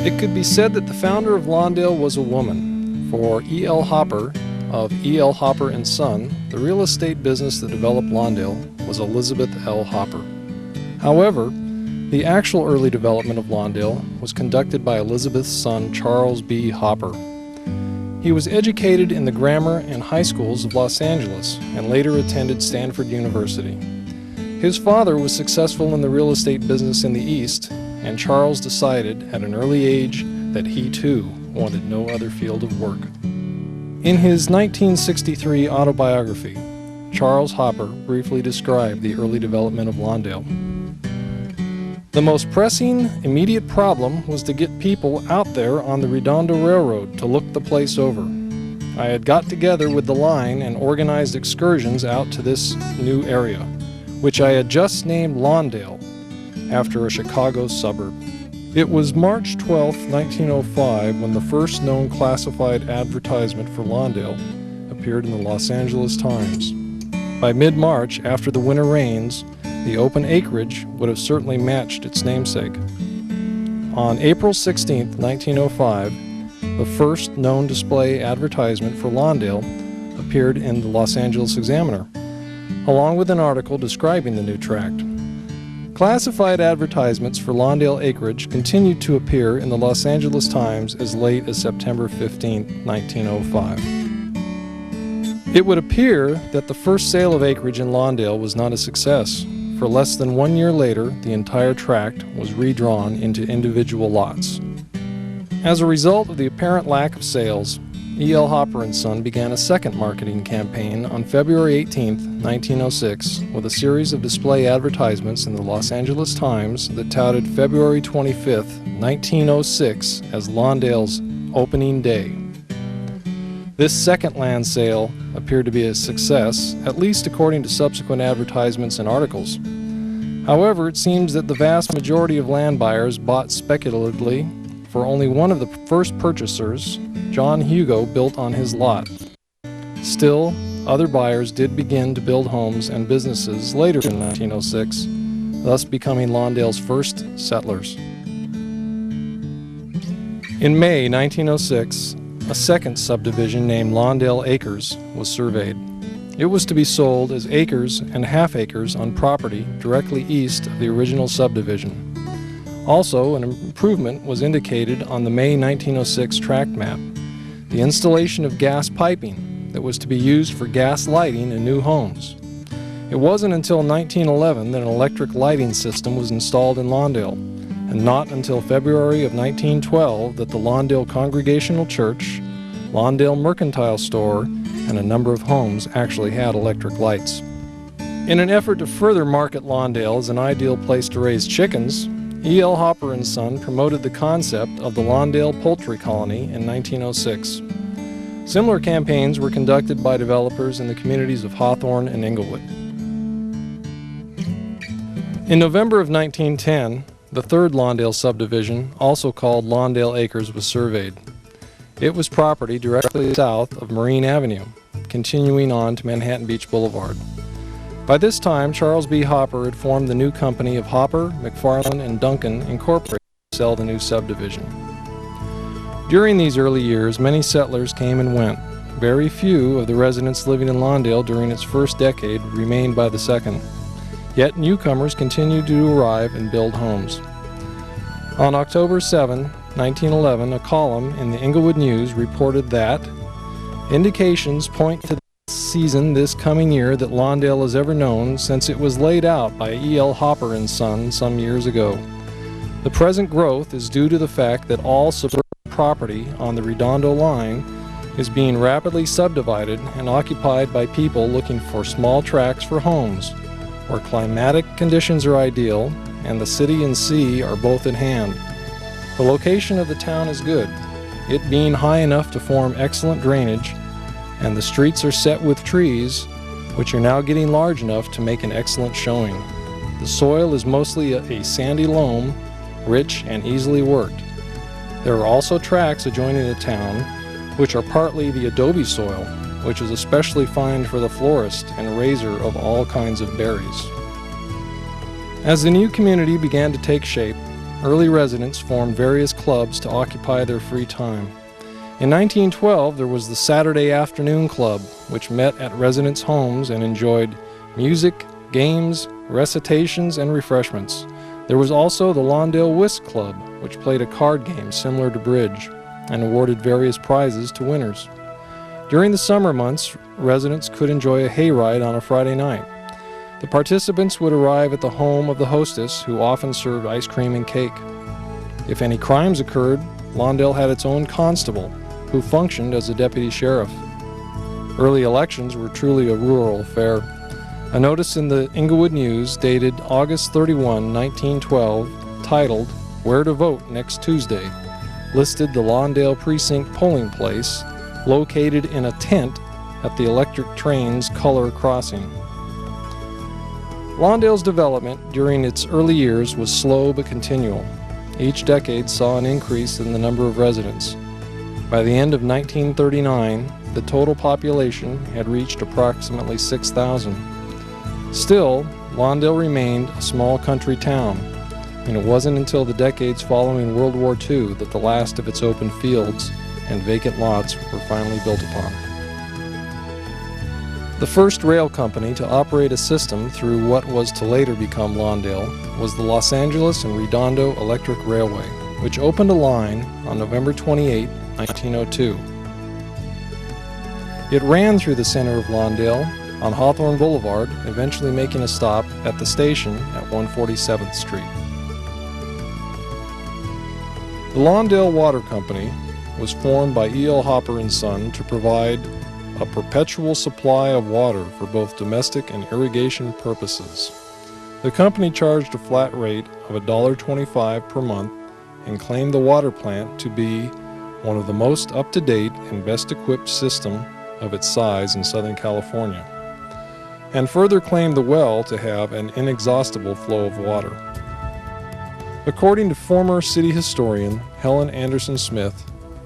It could be said that the founder of Lawndale was a woman. For E.L. Hopper of E.L. Hopper & Son, the real estate business that developed Lawndale was Elizabeth L. Hopper. However, the actual early development of Lawndale was conducted by Elizabeth's son, Charles B. Hopper. He was educated in the grammar and high schools of Los Angeles and later attended Stanford University. His father was successful in the real estate business in the East, and Charles decided at an early age that he too wanted no other field of work. In his 1963 autobiography, Charles Hopper briefly described the early development of Lawndale. The most pressing, immediate problem was to get people out there on the Redondo Railroad to look the place over. I had got together with the line and organized excursions out to this new area, which I had just named Lawndale, after a Chicago suburb. It was March 12, 1905, when the first known classified advertisement for Lawndale appeared in the Los Angeles Times. By mid-March, after the winter rains, the open acreage would have certainly matched its namesake. On April 16, 1905, the first known display advertisement for Lawndale appeared in the Los Angeles Examiner, along with an article describing the new tract. Classified advertisements for Lawndale acreage continued to appear in the Los Angeles Times as late as September 15, 1905. It would appear that the first sale of acreage in Lawndale was not a success. For less than 1 year later, the entire tract was redrawn into individual lots. As a result of the apparent lack of sales, E.L. Hopper & Son began a second marketing campaign on February 18, 1906, with a series of display advertisements in the Los Angeles Times that touted February 25, 1906 as Lawndale's opening day. This second land sale appeared to be a success, at least according to subsequent advertisements and articles. However, it seems that the vast majority of land buyers bought speculatively, for only one of the first purchasers, John Hugo, built on his lot. Still, other buyers did begin to build homes and businesses later in 1906, thus becoming Lawndale's first settlers. In May 1906, a second subdivision named Lawndale Acres was surveyed. It was to be sold as acres and half acres on property directly east of the original subdivision. Also, an improvement was indicated on the May 1906 tract map, the installation of gas piping that was to be used for gas lighting in new homes. It wasn't until 1911 that an electric lighting system was installed in Lawndale, and not until February of 1912 that the Lawndale Congregational Church, Lawndale Mercantile Store, and a number of homes actually had electric lights. In an effort to further market Lawndale as an ideal place to raise chickens, E.L. Hopper & Son promoted the concept of the Lawndale Poultry Colony in 1906. Similar campaigns were conducted by developers in the communities of Hawthorne and Inglewood. In November of 1910, the third Lawndale subdivision, also called Lawndale Acres, was surveyed. It was property directly south of Marine Avenue, continuing on to Manhattan Beach Boulevard. By this time, Charles B. Hopper had formed the new company of Hopper, McFarland, and Duncan, Incorporated, to sell the new subdivision. During these early years, many settlers came and went. Very few of the residents living in Lawndale during its first decade remained by the second. Yet newcomers continued to arrive and build homes. On October 7, 1911, a column in the Inglewood News reported that indications point to the season this coming year that Lawndale has ever known since it was laid out by E.L. Hopper & Son some years ago. The present growth is due to the fact that all suburban property on the Redondo line is being rapidly subdivided and occupied by people looking for small tracts for homes, where climatic conditions are ideal and the city and sea are both at hand. The location of the town is good, it being high enough to form excellent drainage, and the streets are set with trees, which are now getting large enough to make an excellent showing. The soil is mostly a sandy loam, rich and easily worked. There are also tracts adjoining the town, which are partly the adobe soil, which is especially fine for the florist and raiser of all kinds of berries. As the new community began to take shape, early residents formed various clubs to occupy their free time. In 1912, there was the Saturday Afternoon Club, which met at residents' homes and enjoyed music, games, recitations, and refreshments. There was also the Lawndale Whist Club, which played a card game similar to bridge and awarded various prizes to winners. During the summer months, residents could enjoy a hayride on a Friday night. The participants would arrive at the home of the hostess, who often served ice cream and cake. If any crimes occurred, Lawndale had its own constable, who functioned as a deputy sheriff. Early elections were truly a rural affair. A notice in the Inglewood News dated August 31, 1912, titled "Where to Vote Next Tuesday," listed the Lawndale Precinct polling place, located in a tent at the electric train's color crossing. Lawndale's development during its early years was slow but continual. Each decade saw an increase in the number of residents. By the end of 1939, the total population had reached approximately 6,000. Still, Lawndale remained a small country town, and it wasn't until the decades following World War II that the last of its open fields and vacant lots were finally built upon. The first rail company to operate a system through what was to later become Lawndale was the Los Angeles and Redondo Electric Railway, which opened a line on November 28, 1902. It ran through the center of Lawndale on Hawthorne Boulevard, eventually making a stop at the station at 147th Street. The Lawndale Water Company was formed by E.L. Hopper and Son to provide a perpetual supply of water for both domestic and irrigation purposes. The company charged a flat rate of $1.25 per month and claimed the water plant to be one of the most up-to-date and best-equipped system of its size in Southern California, and further claimed the well to have an inexhaustible flow of water. According to former city historian Helen Anderson Smith,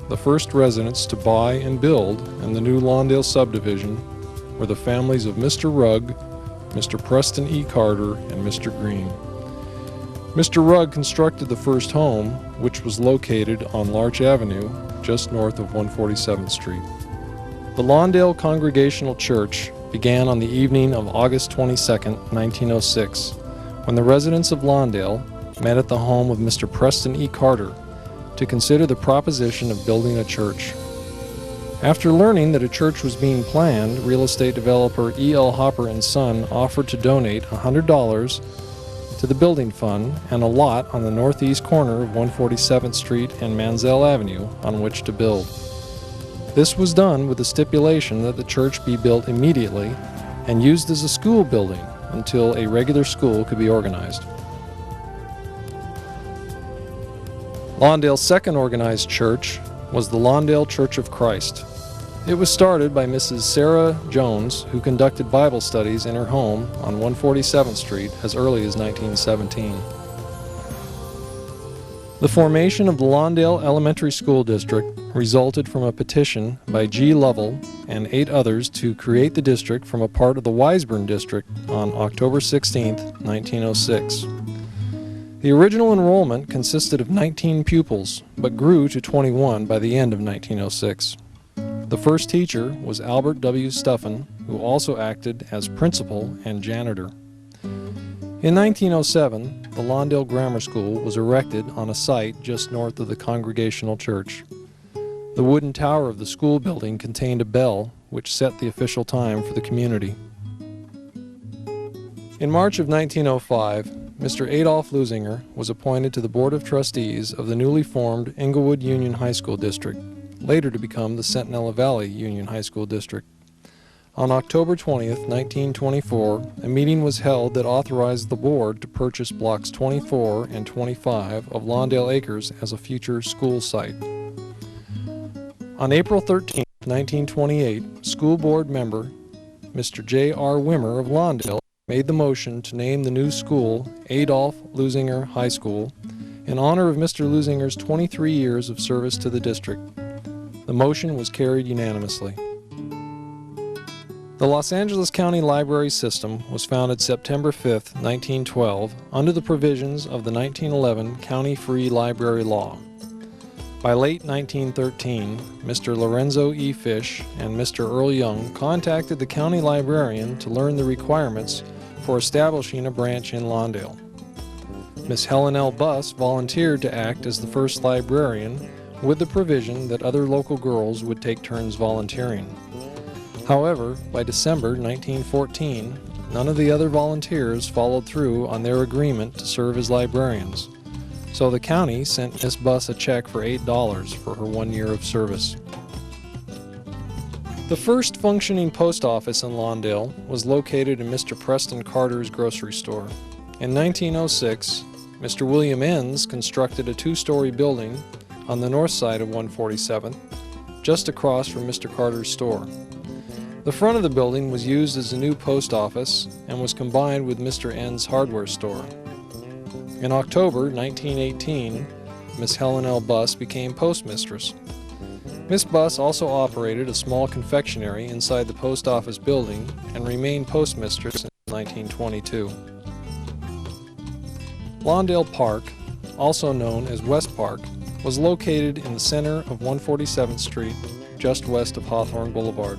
the first residents to buy and build in the new Lawndale subdivision were the families of Mr. Rugg, Mr. Preston E. Carter, and Mr. Green. Mr. Rugg constructed the first home, which was located on Larch Avenue, just north of 147th Street. The Lawndale Congregational Church began on the evening of August 22, 1906, when the residents of Lawndale met at the home of Mr. Preston E. Carter to consider the proposition of building a church. After learning that a church was being planned, real estate developer E.L. Hopper and Son offered to donate $100 to the building fund and a lot on the northeast corner of 147th Street and Mansell Avenue on which to build. This was done with the stipulation that the church be built immediately and used as a school building until a regular school could be organized. Lawndale's second organized church was the Lawndale Church of Christ. It was started by Mrs. Sarah Jones, who conducted Bible studies in her home on 147th Street as early as 1917. The formation of the Lawndale Elementary School District resulted from a petition by G. Lovell and 8 others to create the district from a part of the Wiseburn District on October 16, 1906. The original enrollment consisted of 19 pupils, but grew to 21 by the end of 1906. The first teacher was Albert W. Stuffen, who also acted as principal and janitor. In 1907, the Lawndale Grammar School was erected on a site just north of the Congregational Church. The wooden tower of the school building contained a bell which set the official time for the community. In March of 1905, Mr. Adolph Lusinger was appointed to the Board of Trustees of the newly formed Inglewood Union High School District, later to become the Centinela Valley Union High School District. On October 20, 1924, a meeting was held that authorized the board to purchase blocks 24 and 25 of Lawndale Acres as a future school site. On April 13, 1928, school board member Mr. J.R. Wimmer of Lawndale made the motion to name the new school Adolf Lusinger High School in honor of Mr. Lusinger's 23 years of service to the district. The motion was carried unanimously. The Los Angeles County Library System was founded September 5, 1912, under the provisions of the 1911 County Free Library Law. By late 1913, Mr. Lorenzo E. Fish and Mr. Earl Young contacted the county librarian to learn the requirements for establishing a branch in Lawndale. Miss Helen L. Buss volunteered to act as the first librarian with the provision that other local girls would take turns volunteering. However, by December 1914, none of the other volunteers followed through on their agreement to serve as librarians, so the county sent Miss Buss a check for $8 for her 1 year of service. The first functioning post office in Lawndale was located in Mr. Preston Carter's grocery store. In 1906, Mr. William Enns constructed a 2-story building on the north side of 147th, just across from Mr. Carter's store. The front of the building was used as a new post office and was combined with Mr. Enns' hardware store. In October 1918, Miss Helen L. Buss became postmistress. Miss Buss also operated a small confectionery inside the post office building and remained postmistress until 1922. Lawndale Park, also known as West Park, was located in the center of 147th Street, just west of Hawthorne Boulevard.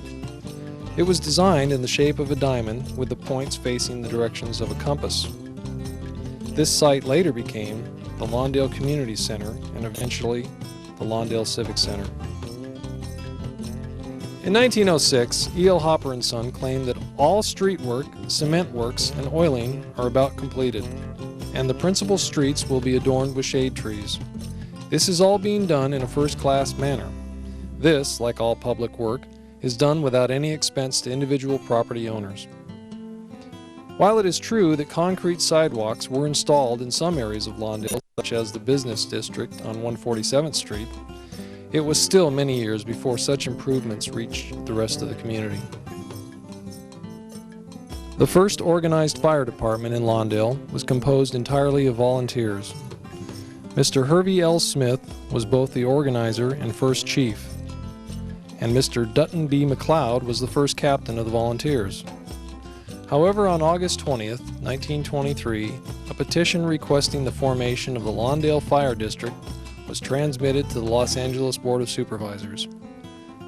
It was designed in the shape of a diamond with the points facing the directions of a compass. This site later became the Lawndale Community Center and eventually the Lawndale Civic Center. In 1906, E.L. Hopper & Son claimed that all street work, cement works, and oiling are about completed, and the principal streets will be adorned with shade trees. This is all being done in a first-class manner. This, like all public work, is done without any expense to individual property owners. While it is true that concrete sidewalks were installed in some areas of Lawndale, such as the business district on 147th Street, it was still many years before such improvements reached the rest of the community. The first organized fire department in Lawndale was composed entirely of volunteers. Mr. Hervey L. Smith was both the organizer and first chief, and Mr. Dutton B. McLeod was the first captain of the volunteers. However, on August 20th, 1923, a petition requesting the formation of the Lawndale Fire District was transmitted to the Los Angeles Board of Supervisors.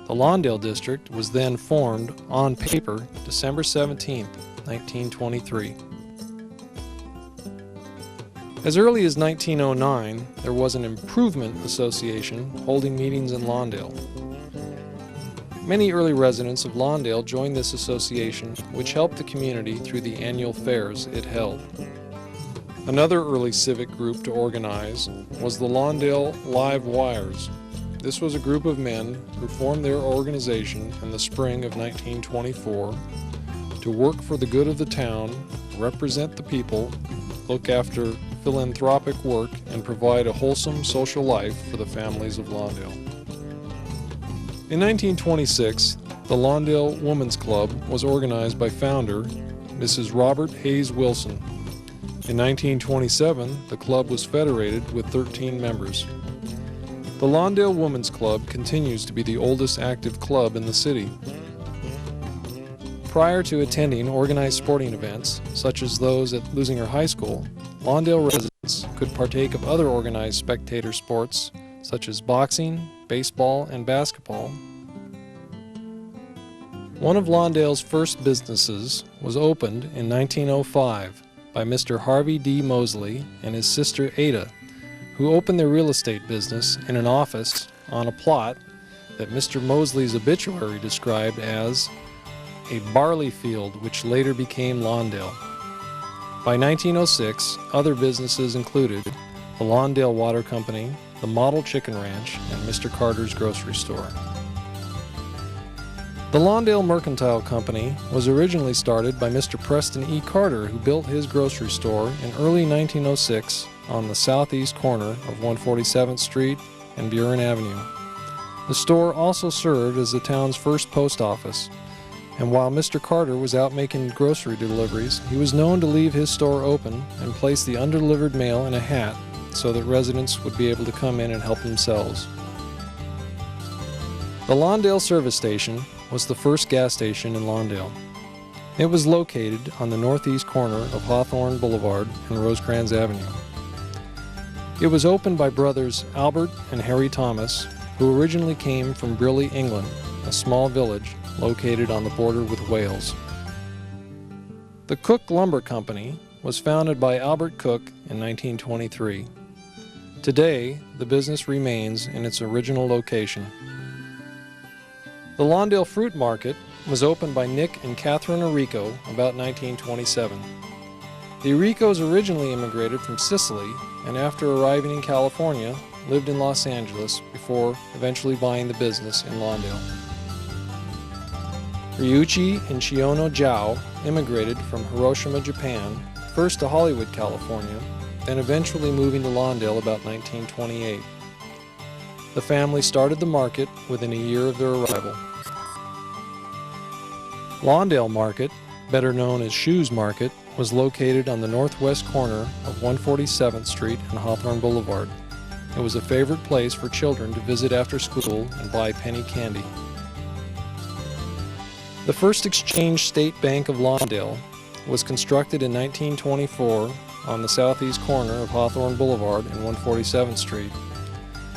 The Lawndale District was then formed on paper December 17, 1923. As early as 1909, there was an Improvement Association holding meetings in Lawndale. Many early residents of Lawndale joined this association, which helped the community through the annual fairs it held. Another early civic group to organize was the Lawndale Live Wires. This was a group of men who formed their organization in the spring of 1924 to work for the good of the town, represent the people, look after philanthropic work, and provide a wholesome social life for the families of Lawndale. In 1926, the Lawndale Women's Club was organized by founder Mrs. Robert Hayes Wilson. In 1927, the club was federated with 13 members. The Lawndale Women's Club continues to be the oldest active club in the city. Prior to attending organized sporting events, such as those at Lusinger High School, Lawndale residents could partake of other organized spectator sports, such as boxing, baseball, and basketball. One of Lawndale's first businesses was opened in 1905 by Mr. Harvey D. Mosley and his sister Ada, who opened their real estate business in an office on a plot that Mr. Mosley's obituary described as a barley field, which later became Lawndale. By 1906, other businesses included the Lawndale Water Company, the Model Chicken Ranch, and Mr. Carter's grocery store. The Lawndale Mercantile Company was originally started by Mr. Preston E. Carter, who built his grocery store in early 1906 on the southeast corner of 147th Street and Buren Avenue. The store also served as the town's first post office. And while Mr. Carter was out making grocery deliveries, he was known to leave his store open and place the undelivered mail in a hat so that residents would be able to come in and help themselves. The Lawndale service station was the first gas station in Lawndale. It was located on the northeast corner of Hawthorne Boulevard and Rosecrans Avenue. It was opened by brothers Albert and Harry Thomas, who originally came from Briley, England, a small village located on the border with Wales. The Cook Lumber Company was founded by Albert Cook in 1923. Today, the business remains in its original location. The Lawndale Fruit Market was opened by Nick and Catherine Arrico about 1927. The Arricos originally immigrated from Sicily and after arriving in California, lived in Los Angeles before eventually buying the business in Lawndale. Ryuichi and Shiono Zhao immigrated from Hiroshima, Japan, first to Hollywood, California, then eventually moving to Lawndale about 1928. The family started the market within a year of their arrival. Lawndale Market, better known as Shoes Market, was located on the northwest corner of 147th Street and Hawthorne Boulevard. It was a favorite place for children to visit after school and buy penny candy. The first Exchange State Bank of Lawndale was constructed in 1924 on the southeast corner of Hawthorne Boulevard and 147th Street.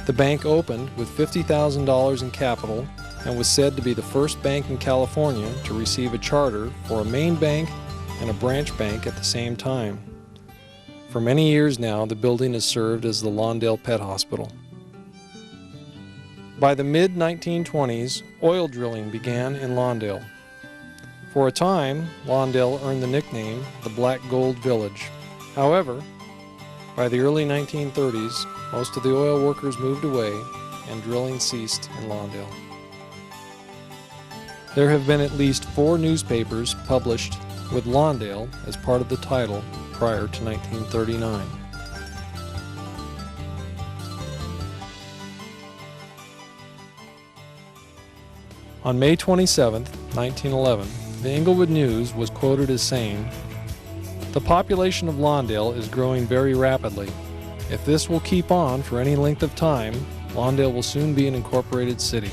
The bank opened with $50,000 in capital and was said to be the first bank in California to receive a charter for a main bank and a branch bank at the same time. For many years now, the building has served as the Lawndale Pet Hospital. By the mid-1920s, oil drilling began in Lawndale. For a time, Lawndale earned the nickname the Black Gold Village. However, by the early 1930s, most of the oil workers moved away and drilling ceased in Lawndale. There have been at least 4 newspapers published with Lawndale as part of the title prior to 1939. On May 27, 1911, the Inglewood News was quoted as saying, "The population of Lawndale is growing very rapidly. If this will keep on for any length of time, Lawndale will soon be an incorporated city."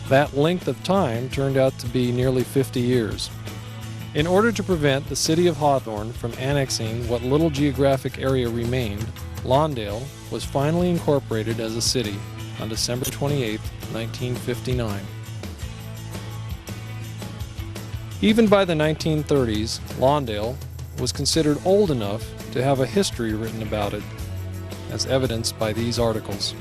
That length of time turned out to be nearly 50 years. In order to prevent the city of Hawthorne from annexing what little geographic area remained, Lawndale was finally incorporated as a city on December 28, 1959. Even by the 1930s, Lawndale was considered old enough to have a history written about it, as evidenced by these articles.